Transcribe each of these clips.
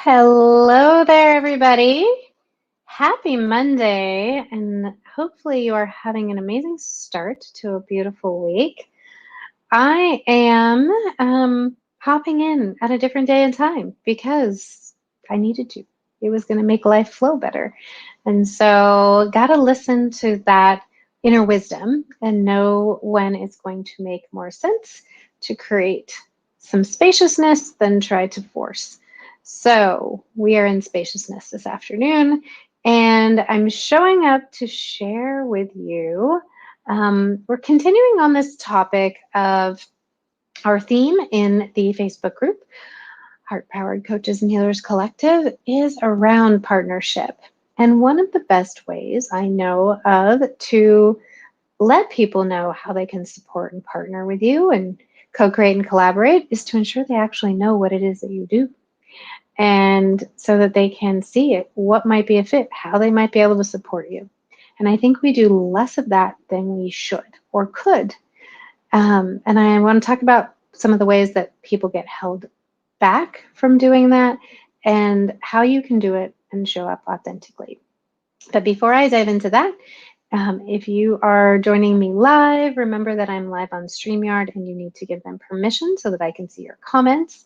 Hello there, everybody. Happy Monday, and hopefully you are having an amazing start to a beautiful week. I am hopping in at a different day and time because I needed to. It was going to make life flow better. And so, got to listen to that inner wisdom and know when it's going to make more sense to create some spaciousness than try to force. So, we are in spaciousness this afternoon, and I'm showing up to share with you. We're continuing on this topic of our theme in the Facebook group, Heart Powered Coaches and Healers Collective, is around partnership. And one of the best ways I know of to let people know how they can support and partner with you and co-create and collaborate is to ensure they actually know what it is that you do. And so that they can see it, what might be a fit, how they might be able to support you. And I think we do less of that than we should or could. And I want to talk about some of the ways that people get held back from doing that and how you can do it and show up authentically. But before I dive into that, if you are joining me live, remember that I'm live on StreamYard and you need to give them permission so that I can see your comments.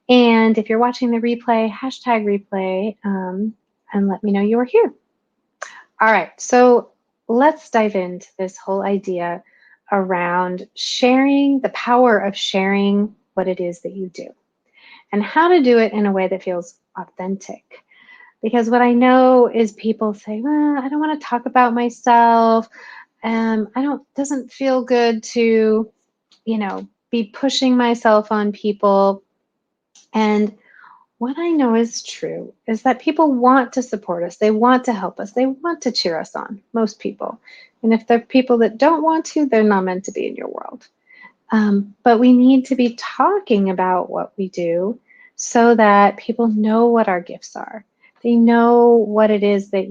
And if you're watching the replay, hashtag replay, and let me know you are here. All right, so let's dive into this whole idea around sharing, the power of sharing what it is that you do and how to do it in a way that feels authentic. Because what I know is people say, well, I don't want to talk about myself. Doesn't feel good to, be pushing myself on people. And what I know is true is that people want to support us. They want to help us. They want to cheer us on, most people. And if there are people that don't want to, they're not meant to be in your world. But we need to be talking about what we do so that people know what our gifts are. They know what it is that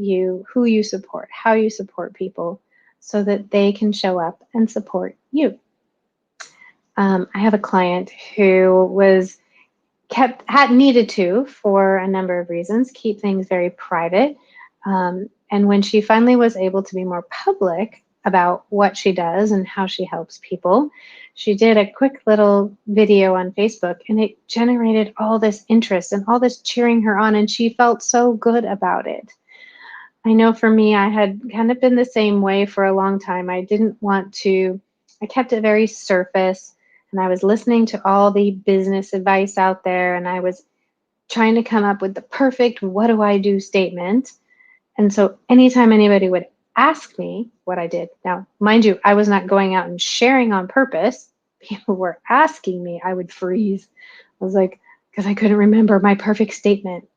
who you support, how you support people, so that they can show up and support you. I have a client who had needed to, for a number of reasons, keep things very private. And when she finally was able to be more public about what she does and how she helps people, she did a quick little video on Facebook, and it generated all this interest and all this cheering her on, and she felt so good about it. I know for me, I had kind of been the same way for a long time. I kept it very surface, and I was listening to all the business advice out there, and I was trying to come up with the perfect what do I do statement. And so anytime anybody would ask me what I did, now, mind you, I was not going out and sharing on purpose. People were asking me, I would freeze. I was like, because I couldn't remember my perfect statement.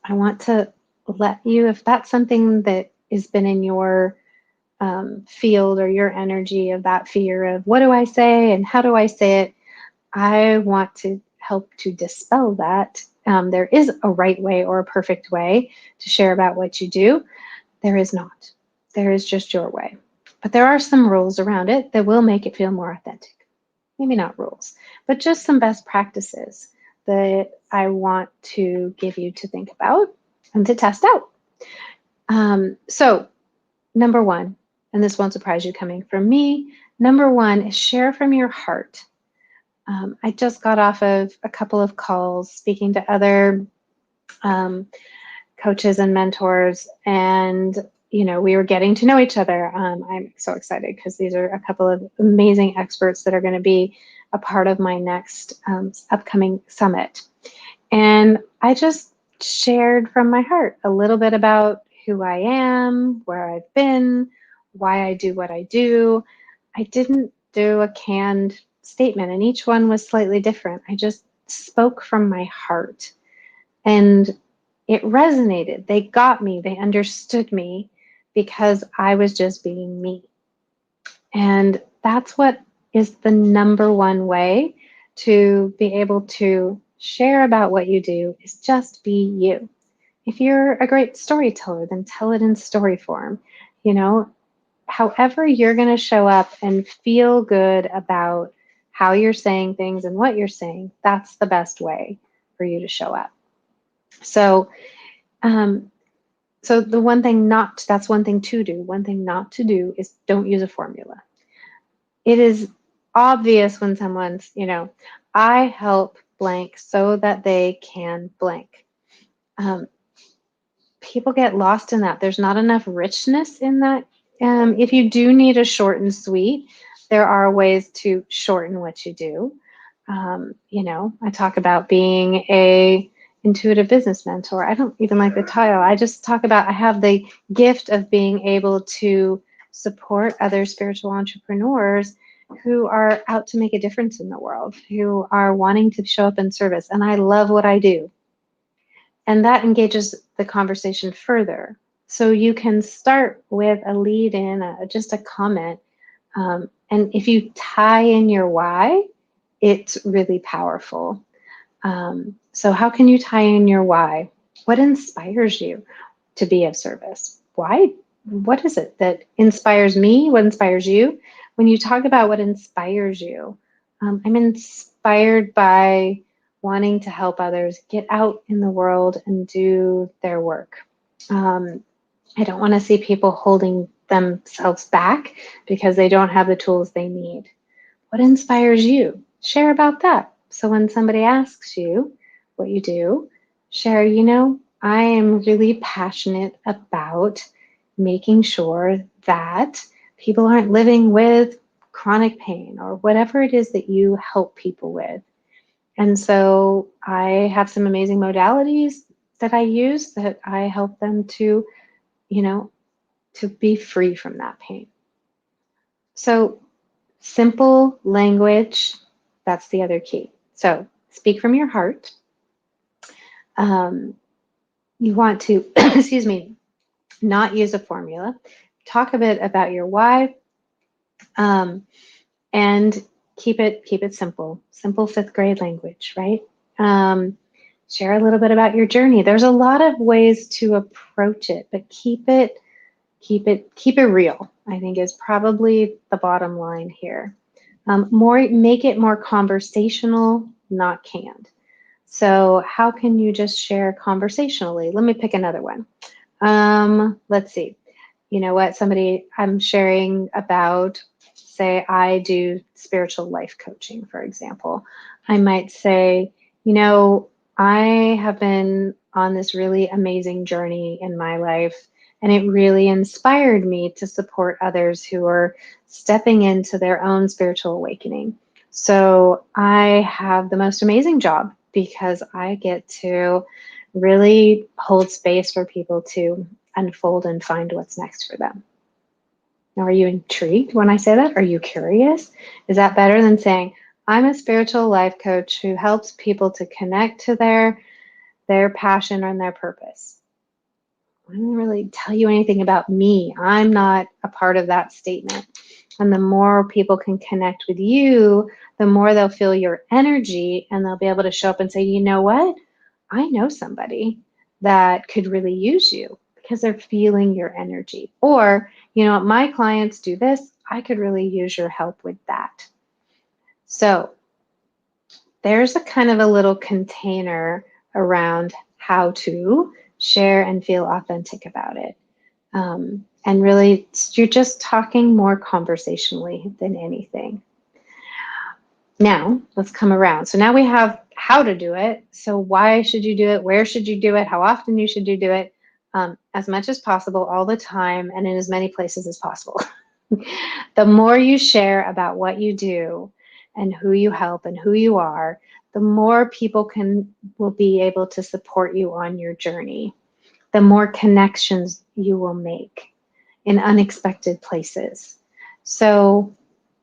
I want to let you, if that's something that has been in your field or your energy of that fear of what do I say and how do I say it, I want to help to dispel that. There is a right way or a perfect way to share about what you do. There is not. There is just your way. But there are some rules around it that will make it feel more authentic. Maybe not rules, but just some best practices that I want to give you to think about and to test out. So, number one, and this won't surprise you coming from me, number one is share from your heart. I just got off of a couple of calls speaking to other coaches and mentors, and we were getting to know each other. I'm so excited because these are a couple of amazing experts that are going to be a part of my next upcoming summit. And I just shared from my heart a little bit about who I am, where I've been, why I do what I do. I didn't do a canned statement, and each one was slightly different. I just spoke from my heart, and it resonated. They got me, they understood me because I was just being me. And that's what is the number one way to be able to share about what you do, is just be you. If you're a great storyteller, then tell it in story form. However you're going to show up and feel good about how you're saying things and what you're saying, that's the best way for you to show up. So, um, so the one thing not, that's one thing to do. One thing not to do is don't use a formula. It is obvious when someone's, I help blank so that they can blank. Um, People get lost in that. There's not enough richness in that. If you do need a short and sweet, there are ways to shorten what you do. I talk about being a intuitive business mentor. I don't even like the title. I just talk about I have the gift of being able to support other spiritual entrepreneurs who are out to make a difference in the world, who are wanting to show up in service. And I love what I do. And that engages the conversation further. So you can start with a lead in, just a comment. And if you tie in your why, it's really powerful. So, how can you tie in your why? What inspires you to be of service? Why? What is it that inspires me? What inspires you? When you talk about what inspires you, I'm inspired by wanting to help others get out in the world and do their work. Um, I don't want to see people holding themselves back because they don't have the tools they need. What inspires you? Share about that. So when somebody asks you what you do, share, I am really passionate about making sure that people aren't living with chronic pain or whatever it is that you help people with. And so I have some amazing modalities that I use that I help them to, you know, to be free from that pain. So simple language, that's the other key. So speak from your heart. Um, you want to, excuse me, not use a formula. Talk a bit about your why, um, and keep it simple. Simple fifth grade language, right? Um, Share a little bit about your journey. There's a lot of ways to approach it, but keep it real, I think, is probably the bottom line here. Make it more conversational, not canned. So how can you just share conversationally? Let me pick another one. Let's see. You know what? I'm sharing about, say, I do spiritual life coaching, for example. I might say, I have been on this really amazing journey in my life, and it really inspired me to support others who are stepping into their own spiritual awakening. So I have the most amazing job because I get to really hold space for people to unfold and find what's next for them. Now, are you intrigued when I say that? Are you curious? Is that better than saying, I'm a spiritual life coach who helps people to connect to their passion and their purpose? I didn't really tell you anything about me. I'm not a part of that statement. And the more people can connect with you, the more they'll feel your energy and they'll be able to show up and say, you know what? I know somebody that could really use you because they're feeling your energy. Or, my clients do this. I could really use your help with that. So there's a kind of a little container around how to share and feel authentic about it. And really, you're just talking more conversationally than anything. Now, let's come around. So now we have how to do it. So why should you do it? Where should you do it? How often you should do it? As much as possible, all the time, and in as many places as possible. The more you share about what you do and who you help and who you are, the more people will be able to support you on your journey. The more connections you will make in unexpected places. So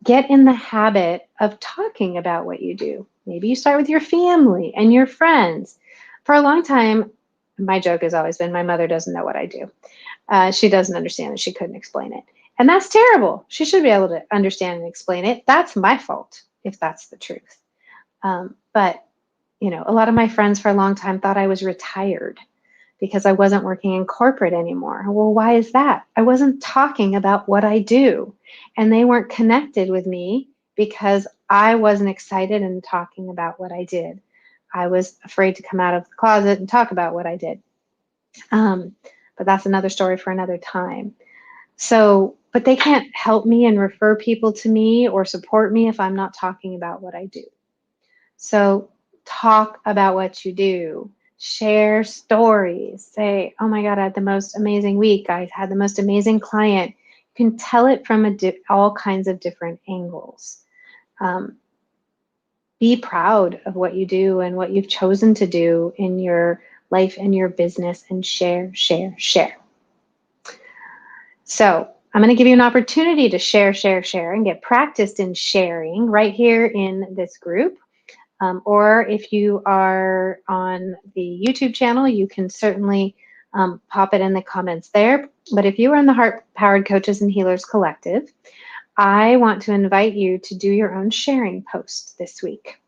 get in the habit of talking about what you do. Maybe you start with your family and your friends. For a long time, my joke has always been my mother doesn't know what I do. She doesn't understand it. She couldn't explain it. And that's terrible. She should be able to understand and explain it. That's my fault if that's the truth. But, a lot of my friends for a long time thought I was retired because I wasn't working in corporate anymore. Well, why is that? I wasn't talking about what I do, and they weren't connected with me because I wasn't excited and talking about what I did. I was afraid to come out of the closet and talk about what I did. But that's another story for another time. So, but they can't help me and refer people to me or support me if I'm not talking about what I do. So talk about what you do. Share stories. Say, oh my God, I had the most amazing week. I had the most amazing client. You can tell it from all kinds of different angles. Be proud of what you do and what you've chosen to do in your life and your business, and share, share, share. So I'm going to give you an opportunity to share, share, share, and get practiced in sharing right here in this group. Or if you are on the YouTube channel, you can certainly pop it in the comments there. But if you are in the Heart Powered Coaches and Healers Collective, I want to invite you to do your own sharing post this week.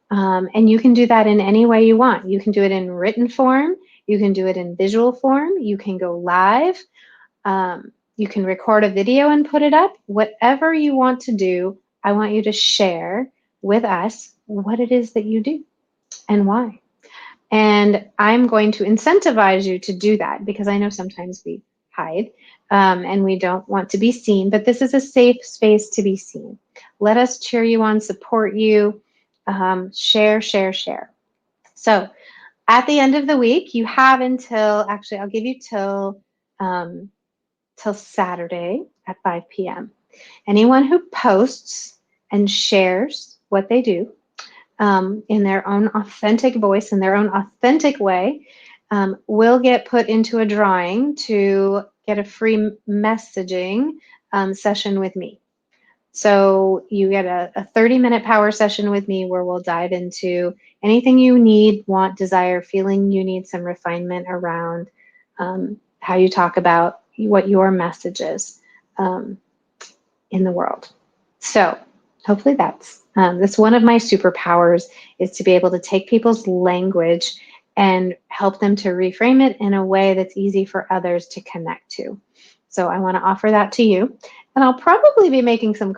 And you can do that in any way you want. You can do it in written form. You can do it in visual form. You can go live. You can record a video and put it up. Whatever you want to do, I want you to share with us what it is that you do and why. And I'm going to incentivize you to do that, because I know sometimes we hide and we don't want to be seen, but this is a safe space to be seen. Let us cheer you on, support you, share, share, share. So at the end of the week, you have until, actually, I'll give you till Saturday at 5 p.m. Anyone who posts and shares what they do in their own authentic voice, in their own authentic way, will get put into a drawing to get a free messaging session with me. So you get a 30-minute power session with me where we'll dive into anything you need, want, desire, feeling you need some refinement around how you talk about what your message is in the world. So hopefully that's one of my superpowers, is to be able to take people's language and help them to reframe it in a way that's easy for others to connect to. So I want to offer that to you. And I'll probably be making some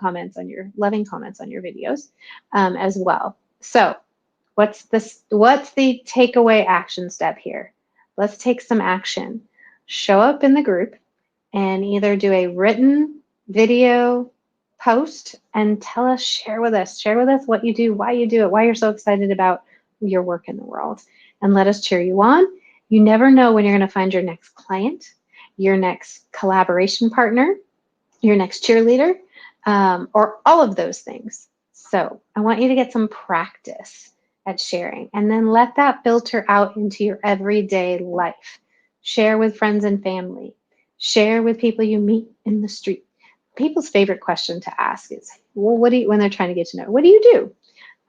loving comments on your videos as well. So what's the takeaway action step here? Let's take some action. Show up in the group and either do a written video post and share with us what you do, why you do it, why you're so excited about your work in the world, and let us cheer you on. You never know when you're going to find your next client, your next collaboration partner, your next cheerleader, or all of those things. So I want you to get some practice at sharing, and then let that filter out into your everyday life. Share with friends and family. Share with people you meet in the street. People's favorite question to ask is, well, when they're trying to get to know, what do you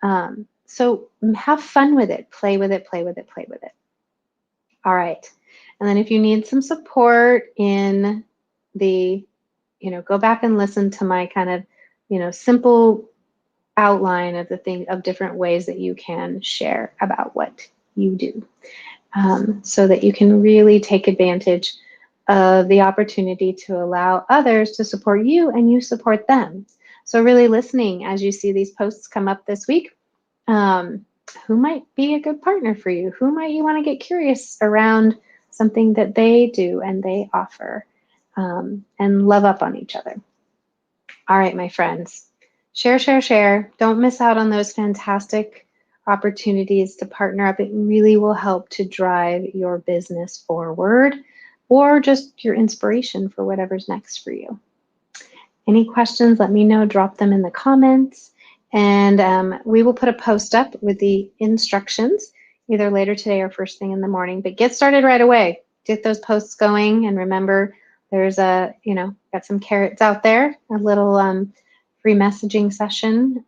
do? So have fun with it, play with it, play with it, play with it. All right. And then if you need some support in the, go back and listen to my kind of, simple outline of different ways that you can share about what you do, so that you can really take advantage of the opportunity to allow others to support you and you support them. So really listening as you see these posts come up this week. Who might be a good partner for you? Who might you want to get curious around something that they do and they offer, and love up on each other. All right, my friends, share, share, share. Don't miss out on those fantastic opportunities to partner up. It really will help to drive your business forward, or just your inspiration for whatever's next for you. Any questions, let me know, drop them in the comments, and we will put a post up with the instructions either later today or first thing in the morning. But get started right away. Get those posts going, and remember, there's got some carrots out there, a little free messaging session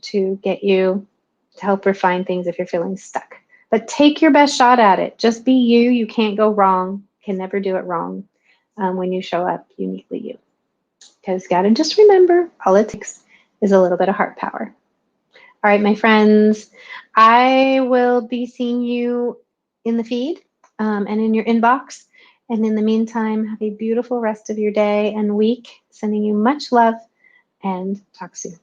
to get you, to help refine things if you're feeling stuck. But take your best shot at it. Just be you. You can't go wrong. Can never do it wrong when you show up uniquely you. Because you got to just remember, all it takes is a little bit of heart power. All right, my friends, I will be seeing you in the feed and in your inbox. And in the meantime, have a beautiful rest of your day and week. Sending you much love, and talk soon.